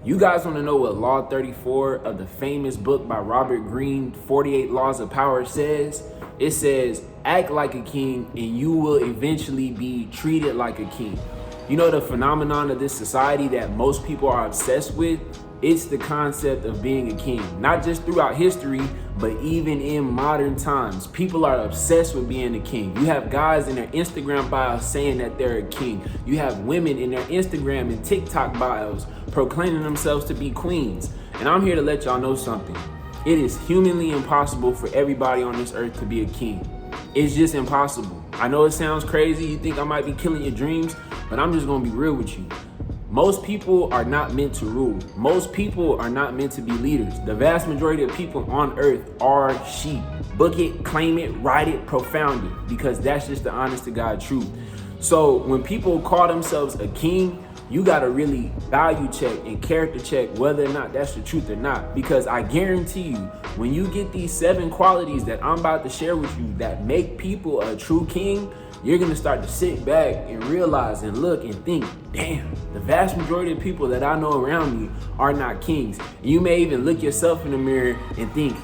You guys want to know what Law 34 of the famous book by Robert Greene, 48 Laws of Power says? It says, act like a king and you will eventually be treated like a king. You know the phenomenon of this society that most people are obsessed with? It's the concept of being a king. Not just throughout history, but even in modern times. People are obsessed with being a king. You have guys in their Instagram bios saying that they're a king. You have women in their Instagram and TikTok bios proclaiming themselves to be queens. And I'm here to let y'all know something. It is humanly impossible for everybody on this earth to be a king. It's just impossible. I know it sounds crazy. You think I might be killing your dreams, but I'm just gonna be real with you. Most people are not meant to rule. Most people are not meant to be leaders. The vast majority of people on earth are sheep. Book it, claim it, write it, profound it, because that's just the honest to God truth. So when people call themselves a king, you gotta really value check and character check whether or not that's the truth or not. Because I guarantee you, when you get these 7 qualities that I'm about to share with you that make people a true king, you're gonna start to sit back and realize and look and think, damn, the vast majority of people that I know around me are not kings. And you may even look yourself in the mirror and think,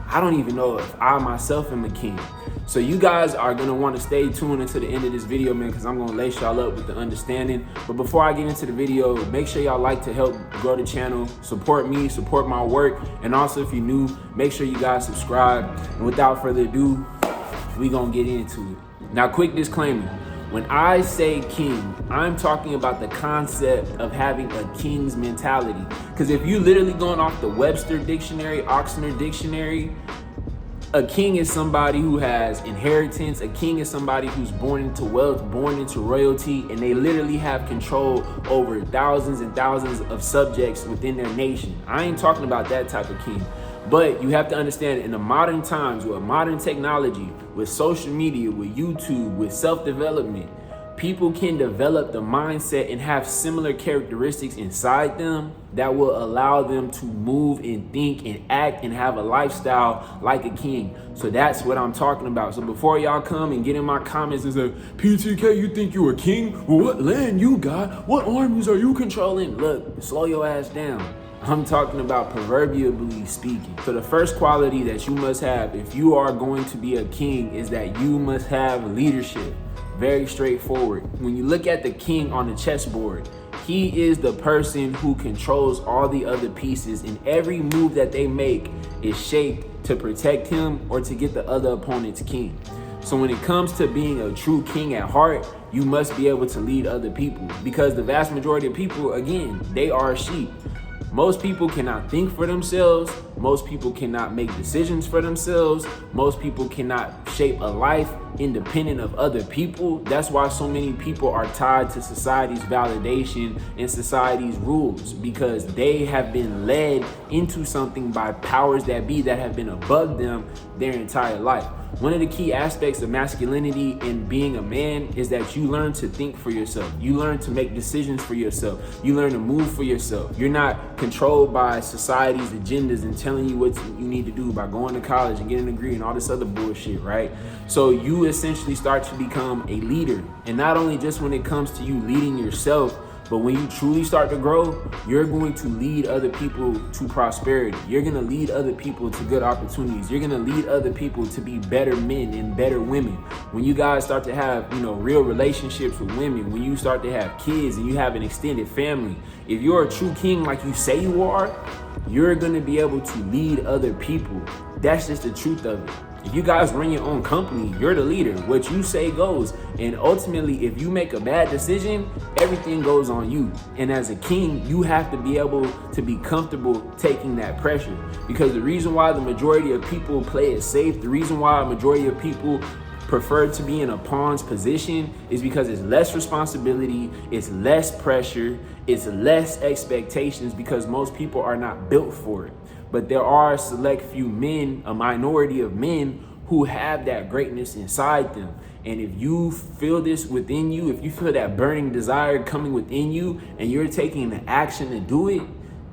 I don't even know if I myself am a king. So you guys are gonna wanna stay tuned until the end of this video, man, because I'm gonna lace y'all up with the understanding. But before I get into the video, make sure y'all like to help grow the channel, support me, support my work. And also if you're new, make sure you guys subscribe. And without further ado, we gonna get into it. Now, quick disclaimer. When I say king, I'm talking about the concept of having a king's mentality. Because if you literally going off the Webster Dictionary, Oxford Dictionary, a king is somebody who has inheritance. A king is somebody who's born into wealth, born into royalty, and they literally have control over thousands and thousands of subjects within their nation. I ain't talking about that type of king. But you have to understand, in the modern times, with modern technology, with social media, with YouTube, with self-development, people can develop the mindset and have similar characteristics inside them that will allow them to move and think and act and have a lifestyle like a king. So that's what I'm talking about. So before y'all come and get in my comments and say, PTK, you think you a king? Well, what land you got? What armies are you controlling? Look, slow your ass down. I'm talking about proverbially speaking. So the first quality that you must have if you are going to be a king is that you must have leadership. Very straightforward. When you look at the king on the chessboard, he is the person who controls all the other pieces, and every move that they make is shaped to protect him or to get the other opponent's king. So when it comes to being a true king at heart, you must be able to lead other people, because the vast majority of people, again, they are sheep. Most people cannot think for themselves. Most people cannot make decisions for themselves. Most people cannot shape a life independent of other people. That's why so many people are tied to society's validation and society's rules, because they have been led into something by powers that be that have been above them their entire life. One of the key aspects of masculinity and being a man is that you learn to think for yourself. You learn to make decisions for yourself. You learn to move for yourself. You're not controlled by society's agendas and telling you what you need to do by going to college and getting a degree and all this other bullshit, right? So you essentially start to become a leader. And not only just when it comes to you leading yourself, but when you truly start to grow, you're going to lead other people to prosperity. You're going to lead other people to good opportunities. You're going to lead other people to be better men and better women. When you guys start to have, real relationships with women, when you start to have kids and you have an extended family, if you're a true king like you say you are, you're going to be able to lead other people. That's just the truth of it. If you guys run your own company, you're the leader. What you say goes. And ultimately, if you make a bad decision, everything goes on you. And as a king, you have to be able to be comfortable taking that pressure. Because the reason why the majority of people play it safe, the reason why a majority of people prefer to be in a pawn's position is because it's less responsibility, it's less pressure, it's less expectations, because most people are not built for it. But there are a select few men, a minority of men, who have that greatness inside them. And if you feel this within you, if you feel that burning desire coming within you and you're taking the action to do it,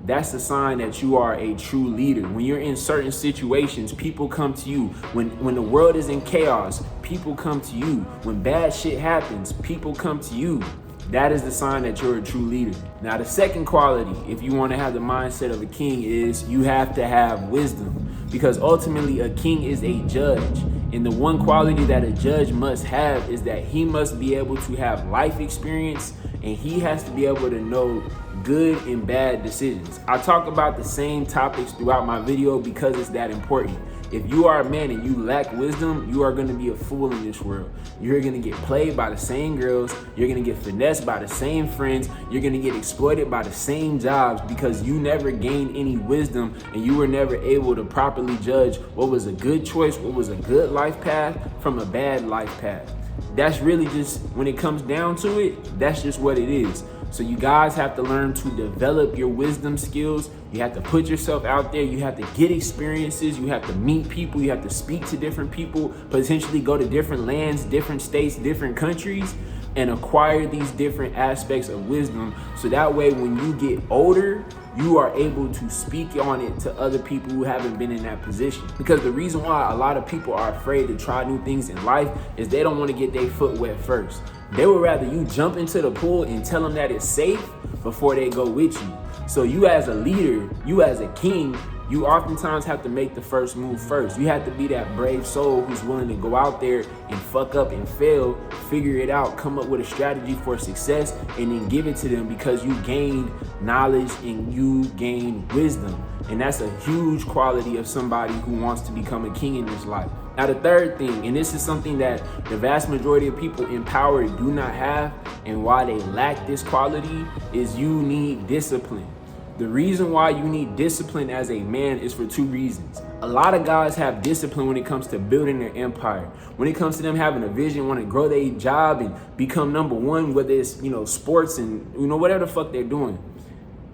that's a sign that you are a true leader. When you're in certain situations, people come to you. When the world is in chaos, people come to you. When bad shit happens, people come to you. That is the sign that you're a true leader. Now, the second quality, if you want to have the mindset of a king, is you have to have wisdom, because ultimately a king is a judge. And the one quality that a judge must have is that he must be able to have life experience, and he has to be able to know good and bad decisions. I talk about the same topics throughout my video because it's that important. If you are a man and you lack wisdom, you are going to be a fool in this world. You're going to get played by the same girls. You're going to get finessed by the same friends. You're going to get exploited by the same jobs because you never gained any wisdom and you were never able to properly judge what was a good choice, what was a good life path from a bad life path. That's really just, when it comes down to it, that's just what it is. So you guys have to learn to develop your wisdom skills. You have to put yourself out there. You have to get experiences. You have to meet people. You have to speak to different people, potentially go to different lands, different states, different countries, and acquire these different aspects of wisdom. So that way, when you get older, you are able to speak on it to other people who haven't been in that position. Because the reason why a lot of people are afraid to try new things in life is they don't want to get their foot wet first. They would rather you jump into the pool and tell them that it's safe before they go with you. So you as a leader, you as a king, you oftentimes have to make the first move first. You have to be that brave soul who's willing to go out there and fuck up and fail, figure it out, come up with a strategy for success, and then give it to them because you gained knowledge and you gained wisdom. And that's a huge quality of somebody who wants to become a king in this life. Now, the third thing, and this is something that the vast majority of people in power do not have, and why they lack this quality, is you need discipline. The reason why you need discipline as a man is for two reasons. A lot of guys have discipline when it comes to building their empire. When it comes to them having a vision, want to grow their job and become number one, whether it's, sports and, whatever the fuck they're doing.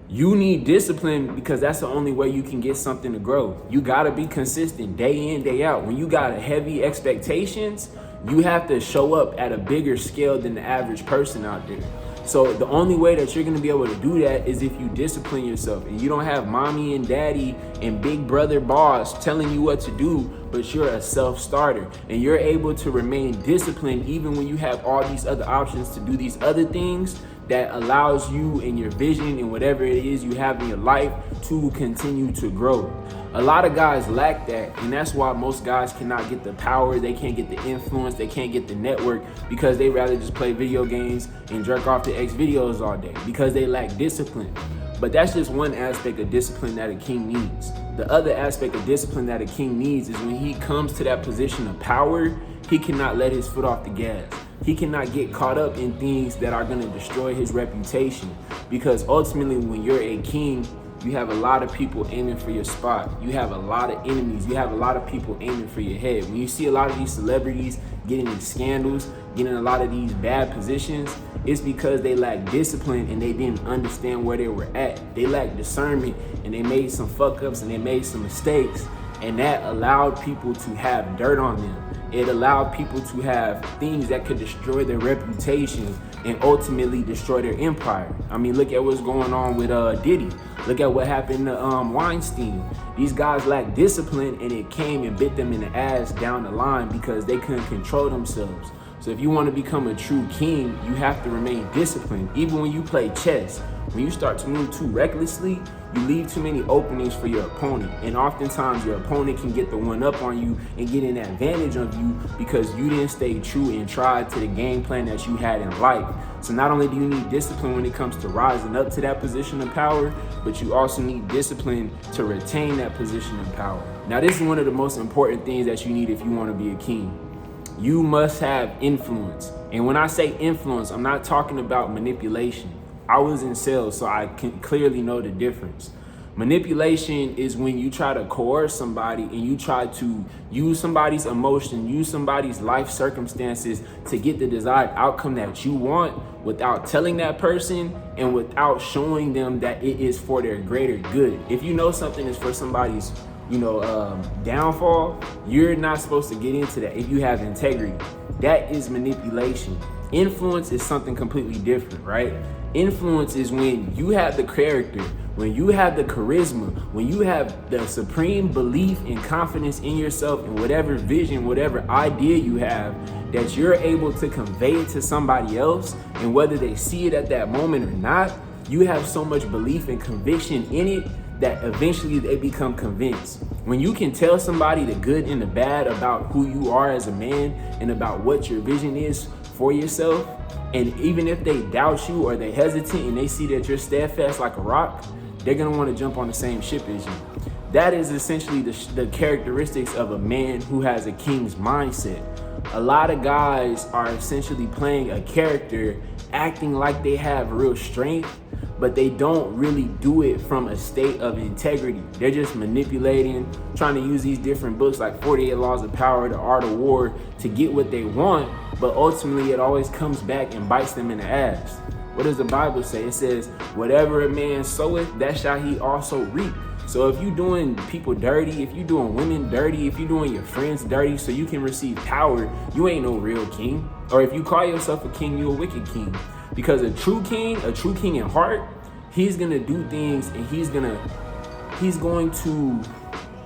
You need discipline because that's the only way you can get something to grow. You got to be consistent day in, day out. When you got heavy expectations, you have to show up at a bigger scale than the average person out there. So the only way that you're going to be able to do that is if you discipline yourself and you don't have mommy and daddy and big brother boss telling you what to do, but you're a self-starter and you're able to remain disciplined even when you have all these other options to do these other things that allows you and your vision and whatever it is you have in your life to continue to grow. A lot of guys lack that, and that's why most guys cannot get the power, they can't get the influence, they can't get the network, because they rather just play video games and jerk off to X videos all day because they lack discipline. But that's just one aspect of discipline that a king needs. The other aspect of discipline that a king needs is when he comes to that position of power, he cannot let his foot off the gas. He cannot get caught up in things that are going to destroy his reputation, because ultimately when you're a king, you have a lot of people aiming for your spot. You have a lot of enemies. You have a lot of people aiming for your head. When you see a lot of these celebrities getting in scandals, getting a lot of these bad positions, it's because they lack discipline and they didn't understand where they were at. They lacked discernment and they made some fuck ups and they made some mistakes, and that allowed people to have dirt on them. It allowed people to have things that could destroy their reputation and ultimately destroy their empire. I mean, look at what's going on with Diddy. Look at what happened to Weinstein. These guys lack discipline and it came and bit them in the ass down the line because they couldn't control themselves. So if you want to become a true king, you have to remain disciplined. Even when you play chess, when you start to move too recklessly, you leave too many openings for your opponent. And oftentimes your opponent can get the one up on you and get an advantage of you because you didn't stay true and try to the game plan that you had in life. So not only do you need discipline when it comes to rising up to that position of power, but you also need discipline to retain that position of power. Now, this is one of the most important things that you need if you want to be a king. You must have influence. And when I say influence, I'm not talking about manipulation. I was in sales, so I can clearly know the difference. Manipulation is when you try to coerce somebody and you try to use somebody's emotion, use somebody's life circumstances to get the desired outcome that you want without telling that person and without showing them that it is for their greater good. If you know something is for somebody's downfall, you're not supposed to get into that if you have integrity. That is manipulation. Influence is something completely different, right? Influence is when you have the character, When you have the charisma, when you have the supreme belief and confidence in yourself and whatever vision, whatever idea you have, that you're able to convey it to somebody else, and whether they see it at that moment or not, you have so much belief and conviction in it that eventually they become convinced. When you can tell somebody the good and the bad about who you are as a man and about what your vision is for yourself, and even if they doubt you or they hesitant and they see that you're steadfast like a rock, they're gonna want to jump on the same ship as you. That is essentially the characteristics of a man who has a king's mindset. A lot of guys are essentially playing a character, acting like they have real strength, but they don't really do it from a state of integrity. They're just manipulating, trying to use these different books like 48 Laws of Power, The Art of War to get what they want, but ultimately it always comes back and bites them in the ass. What does the Bible say? It says, whatever a man soweth, that shall he also reap. So if you're doing people dirty, if you're doing women dirty, if you're doing your friends dirty so you can receive power, you ain't no real king. Or if you call yourself a king, you're a wicked king. Because a true king in heart, he's gonna do things and he's going to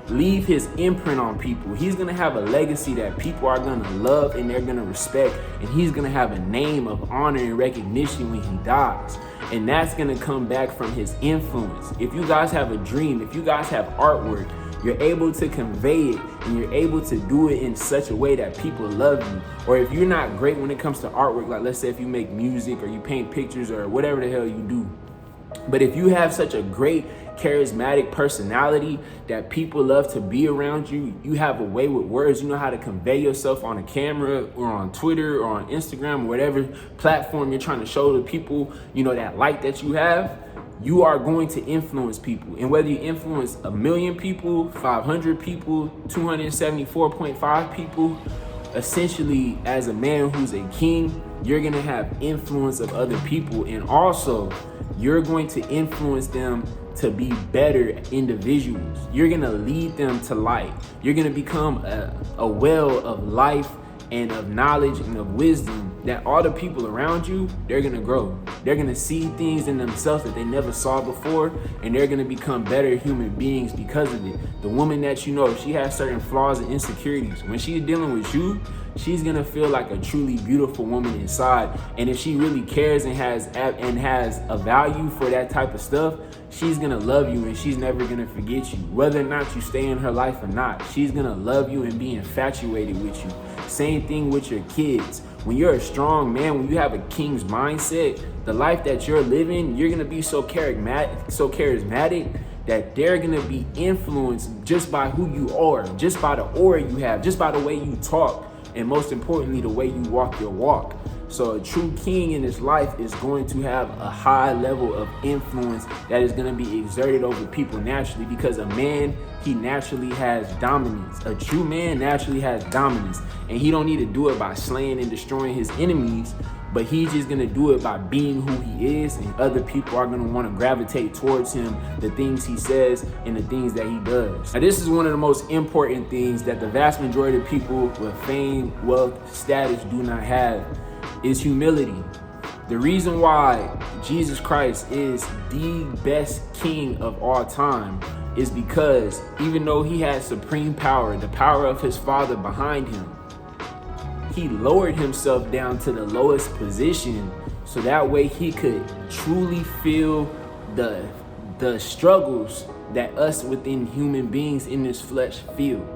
leave his imprint on people. He's gonna have a legacy that people are gonna love and they're gonna respect, and he's gonna have a name of honor and recognition when he dies. And that's gonna come back from his influence. If you guys have a dream, if you guys have artwork, you're able to convey it and you're able to do it in such a way that people love you. Or if you're not great when it comes to artwork, like let's say if you make music or you paint pictures or whatever the hell you do, but if you have such a great charismatic personality that people love to be around you, you have a way with words, you know how to convey yourself on a camera or on Twitter or on Instagram or whatever platform you're trying to show the people, you know, that light that you have, you are going to influence people. And whether you influence 1 million people, 500 people, 274.5 people, essentially as a man who's a king, you're gonna have influence of other people, and also you're going to influence them to be better individuals. You're gonna lead them to light. You're gonna become a well of life and of knowledge and of wisdom that all the people around you, they're gonna grow. They're gonna see things in themselves that they never saw before, and they're gonna become better human beings because of it. The woman that you know, if she has certain flaws and insecurities, when she's dealing with you, she's gonna feel like a truly beautiful woman inside. And if she really cares and has a value for that type of stuff, she's gonna love you and she's never gonna forget you. Whether or not you stay in her life or not, she's gonna love you and be infatuated with you. Same thing with your kids. When you're a strong man, when you have a king's mindset, the life that you're living, you're gonna be so charismatic that they're gonna be influenced just by who you are, just by the aura you have, just by the way you talk, and most importantly, the way you walk your walk. So a true king in his life is going to have a high level of influence that is going to be exerted over people naturally, because a man, he naturally has dominance. A true man naturally has dominance, and he don't need to do it by slaying and destroying his enemies, but he's just going to do it by being who he is, and other people are going to want to gravitate towards him, the things he says and the things that he does. Now, this is one of the most important things that the vast majority of people with fame, wealth, status do not have, is humility. The reason why Jesus Christ is the best king of all time is because even though he had supreme power, the power of his Father behind him, he lowered himself down to the lowest position so that way he could truly feel the struggles that us within human beings in this flesh feel.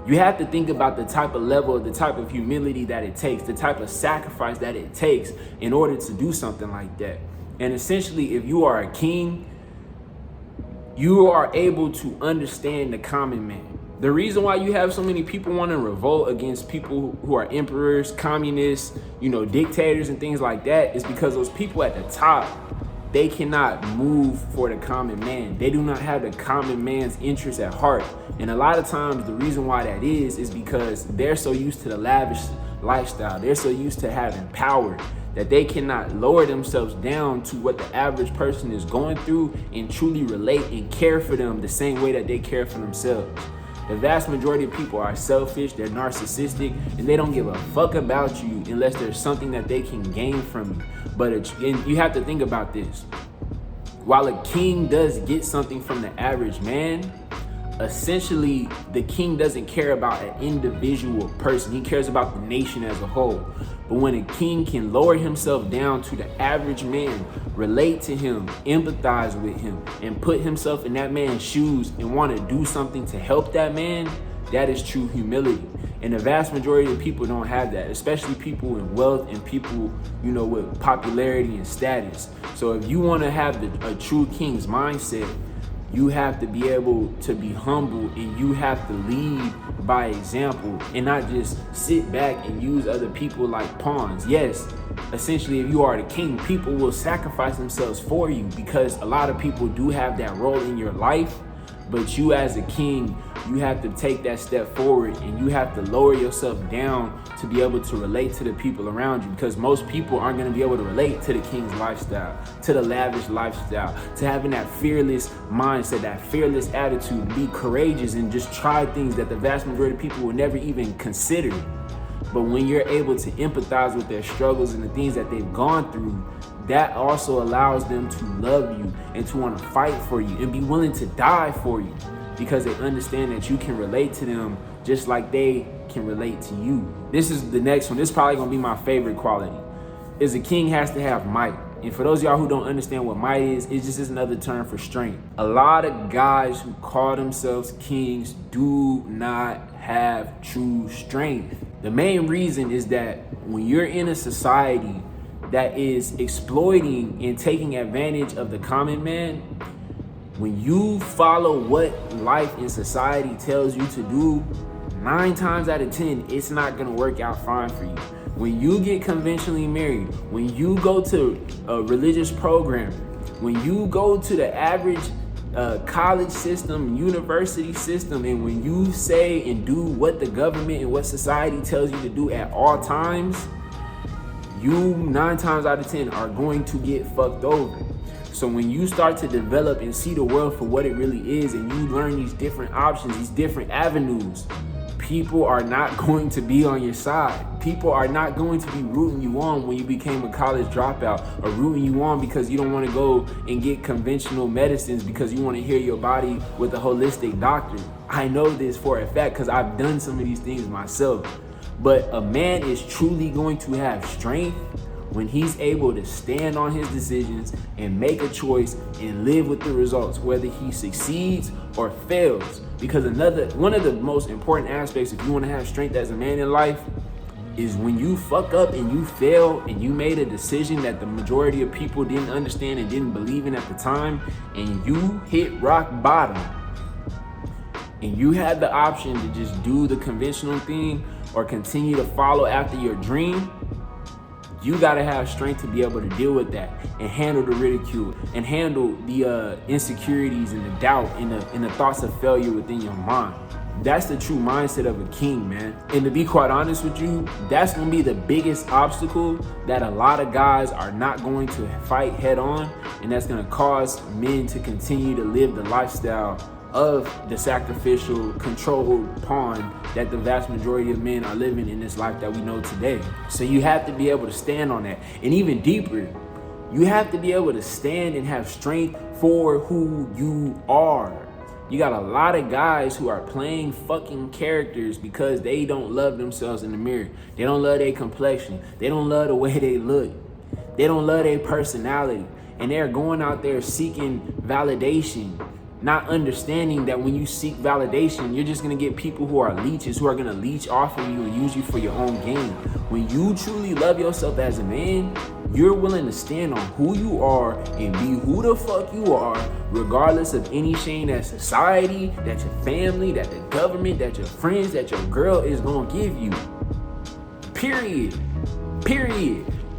You have to think about the type of level, the type of humility that it takes, the type of sacrifice that it takes in order to do something like that. And essentially, if you are a king, you are able to understand the common man. The reason why you have so many people want to revolt against people who are emperors, communists, dictators and things like that is because those people at the top, they cannot move for the common man. They do not have the common man's interests at heart. And a lot of times the reason why that is because they're so used to the lavish lifestyle. They're so used to having power that they cannot lower themselves down to what the average person is going through and truly relate and care for them the same way that they care for themselves. The vast majority of people are selfish, they're narcissistic, and they don't give a fuck about you unless there's something that they can gain from you. And you have to think about this. while a king does get something from the average man, essentially the king doesn't care about an individual person. He cares about the nation as a whole. But when a king can lower himself down to the average man, relate to him, empathize with him, and put himself in that man's shoes and want to do something to help that man, that is true humility. And the vast majority of people don't have that, especially people in wealth and people, you know, with popularity and status. So if you want to have a true king's mindset, you have to be able to be humble, and you have to lead by example and not just sit back and use other people like pawns. Yes, essentially, if you are the king, people will sacrifice themselves for you, because a lot of people do have that role in your life. But you as a king, you have to take that step forward, and you have to lower yourself down to be able to relate to the people around you, because most people aren't going to be able to relate to the king's lifestyle, to the lavish lifestyle, to having that fearless mindset, that fearless attitude, be courageous and just try things that the vast majority of people will never even consider. But when you're able to empathize with their struggles and the things that they've gone through, that also allows them to love you and to want to fight for you and be willing to die for you, because they understand that you can relate to them just like they can relate to you. This is the next one. This is probably going to be my favorite quality. Is a king has to have might. And for those of y'all who don't understand what might is, it just is another term for strength. A lot of guys who call themselves kings do not have true strength. The main reason is that when you're in a society that is exploiting and taking advantage of the common man, when you follow what life in society tells you to do, 9 times out of 10, it's not gonna work out fine for you. When you get conventionally married, when you go to a religious program, when you go to the average college system, university system, and when you say and do what the government and what society tells you to do at all times, you 9 times out of 10 are going to get fucked over. So when you start to develop and see the world for what it really is, and you learn these different options, these different avenues, people are not going to be on your side. People are not going to be rooting you on when you became a college dropout, or rooting you on because you don't want to go and get conventional medicines because you want to heal your body with a holistic doctor. I know this for a fact because I've done some of these things myself. But a man is truly going to have strength when he's able to stand on his decisions and make a choice and live with the results, whether he succeeds or fails. Because one of the most important aspects, if you want to have strength as a man in life, is when you fuck up and you fail and you made a decision that the majority of people didn't understand and didn't believe in at the time, and you hit rock bottom, and you had the option to just do the conventional thing or continue to follow after your dream, you gotta have strength to be able to deal with that and handle the ridicule and handle the insecurities and the doubt and the thoughts of failure within your mind. That's the true mindset of a king, man. And to be quite honest with you, that's gonna be the biggest obstacle that a lot of guys are not going to fight head on, and that's gonna cause men to continue to live the lifestyle of the sacrificial, controlled pawn that the vast majority of men are living in this life that we know today. So you have to be able to stand on that. And even deeper, you have to be able to stand and have strength for who you are. You got a lot of guys who are playing fucking characters because they don't love themselves in the mirror. They don't love their complexion. They don't love the way they look. They don't love their personality. And they're going out there seeking validation, not understanding that when you seek validation, you're just gonna get people who are leeches, who are gonna leech off of you and use you for your own gain. When you truly love yourself as a man, you're willing to stand on who you are and be who the fuck you are, regardless of any shame that society, that your family, that the government, that your friends, that your girl is gonna give you. Period.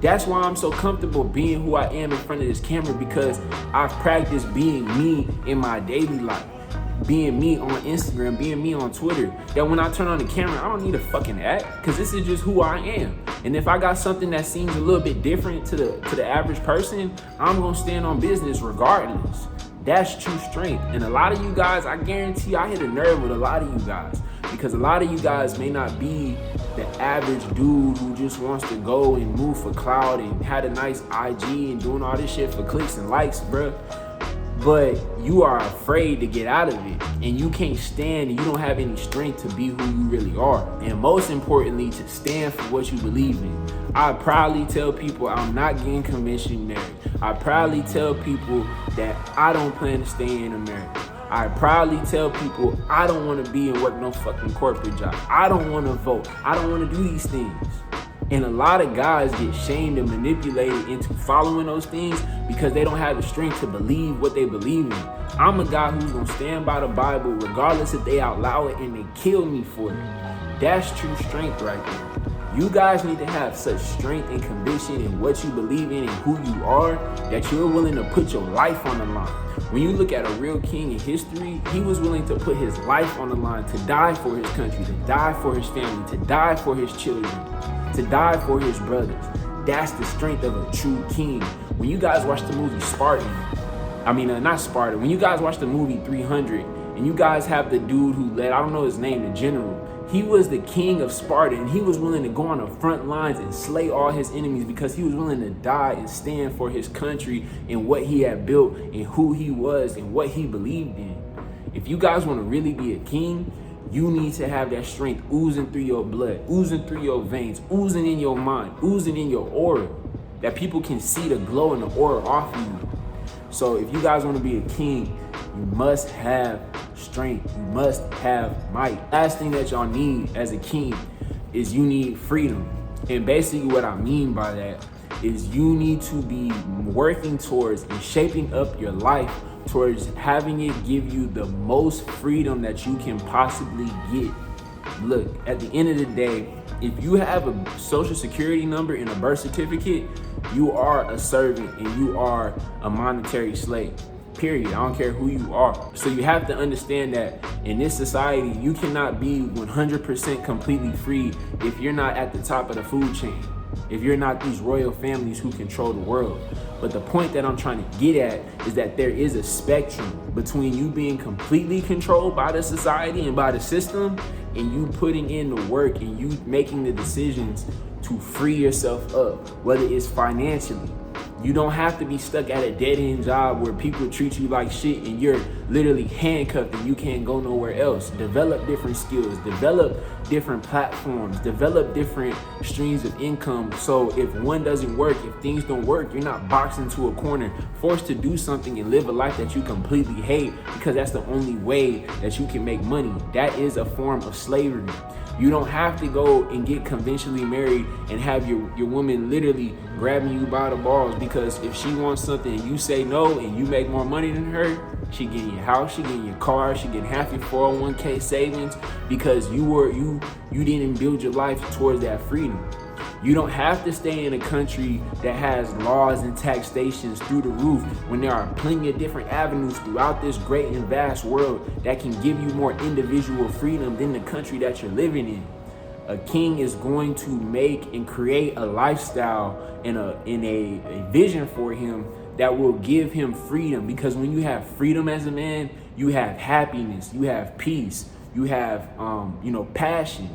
That's why I'm so comfortable being who I am in front of this camera, because I've practiced being me in my daily life, being me on Instagram, being me on Twitter, that when I turn on the camera, I don't need to fucking act, because this is just who I am. And if I got something that seems a little bit different to the average person, I'm gonna stand on business regardless. That's true strength. And a lot of you guys, I guarantee I hit a nerve with a lot of you guys, because a lot of you guys may not be the average dude who just wants to go and move for clout and had a nice IG and doing all this shit for clicks and likes, bruh. but you are afraid to get out of it, and you can't stand, and you don't have any strength to be who you really are, and most importantly, to stand for what you believe in. I proudly tell people I'm not getting commission married. I proudly tell people that I don't plan to stay in America. I proudly tell people I don't want to be and work no fucking corporate job. I don't want to vote. I don't want to do these things. And a lot of guys get shamed and manipulated into following those things because they don't have the strength to believe what they believe in. I'm a guy who's gonna stand by the Bible regardless if they outlaw it and they kill me for it. That's true strength right there. You guys need to have such strength and conviction in what you believe in and who you are that you're willing to put your life on the line. When you look at a real king in history, he was willing to put his life on the line, to die for his country, to die for his family, to die for his children, to die for his brothers. That's the strength of a true king. When you guys watch the movie not Spartan, when you guys watch the movie 300 and you guys have the dude who led, I don't know his name, the general, he was the king of Sparta, and he was willing to go on the front lines and slay all his enemies because he was willing to die and stand for his country and what he had built and who he was and what he believed in. If you guys want to really be a king, you need to have that strength oozing through your blood, oozing through your veins, oozing in your mind, oozing in your aura, that people can see the glow and the aura off of you. So if you guys want to be a king, you must have strength. You must have might. Last thing that y'all need as a king is you need freedom. And basically what I mean by that is you need to be working towards and shaping up your life towards having it give you the most freedom that you can possibly get. Look, at the end of the day, if you have a social security number and a birth certificate, you are a servant and you are a monetary slave. Period. I don't care who you are. So you have to understand that in this society, you cannot be 100% completely free if you're not at the top of the food chain, if you're not these royal families who control the world. But the point that I'm trying to get at is that there is a spectrum between you being completely controlled by the society and by the system and you putting in the work and you making the decisions to free yourself up, whether it's financially. You don't have to be stuck at a dead-end job where people treat you like shit and you're literally handcuffed and you can't go nowhere else. Develop different skills, develop different platforms, develop different streams of income. So if one doesn't work, if things don't work, you're not boxed into a corner, forced to do something and live a life that you completely hate because that's the only way that you can make money. That is a form of slavery. You don't have to go and get conventionally married and have your woman literally grabbing you by the balls because if she wants something and you say no and you make more money than her, she getting your house, she getting your car, she getting half your 401k savings because you didn't build your life towards that freedom. You don't have to stay in a country that has laws and taxations through the roof when there are plenty of different avenues throughout this great and vast world that can give you more individual freedom than the country that you're living in. A king is going to make and create a lifestyle and a vision for him that will give him freedom, because when you have freedom as a man, you have happiness, you have peace, you have passion,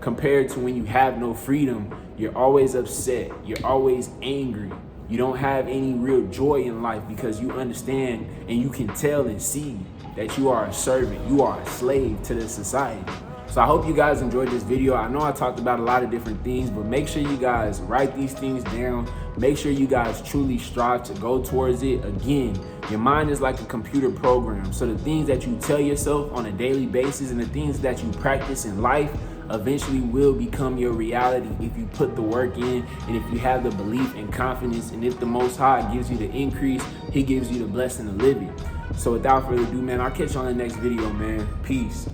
compared to when you have no freedom. You're always upset, you're always angry, you don't have any real joy in life because you understand and you can tell and see that you are a servant, you are a slave to this society. So I hope you guys enjoyed this video. I know I talked about a lot of different things, but make sure you guys write these things down. Make sure you guys truly strive to go towards it. Again, your mind is like a computer program. So the things that you tell yourself on a daily basis and the things that you practice in life eventually will become your reality if you put the work in and if you have the belief and confidence, and if the Most High gives you the increase, he gives you the blessing to live it. So without further ado, man, I'll catch you on the next video, man. Peace.